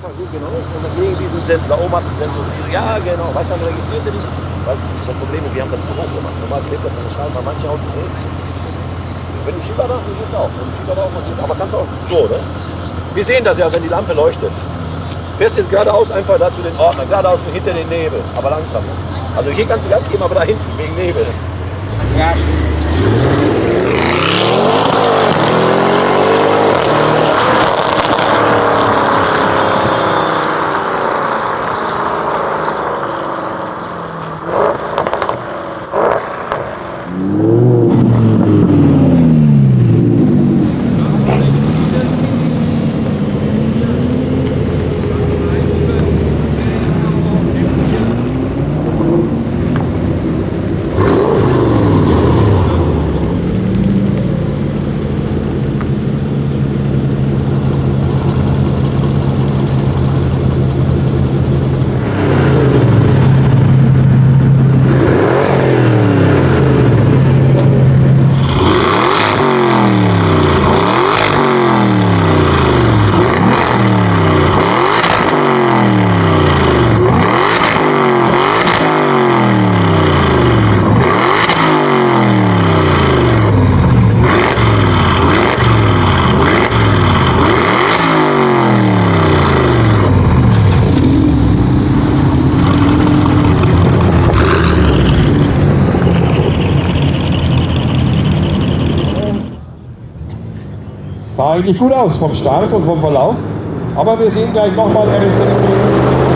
So, genau. Und dann gegen diesen Sensor, da oben hast du einen Sensor. Ja, genau. Weißt du, dann registriert er dich. Weil das Problem ist, wir haben das zu hoch gemacht. Normal klebt das an der Scheibe, bei manchen Autos nicht. Wenn du Schieber machst, dann geht's auch. Wenn du Schieber drauf machst, aber kannst auch so, ne? Wir sehen das ja, wenn die Lampe leuchtet. Fährst jetzt geradeaus einfach da zu den Ordnern, geradeaus hinter den Nebel, aber langsam. Ne? Also hier kannst du Gas geben, aber da hinten, wegen Nebel. Ja, sah eigentlich gut aus vom Start und vom Verlauf. Aber wir sehen gleich nochmal RS6.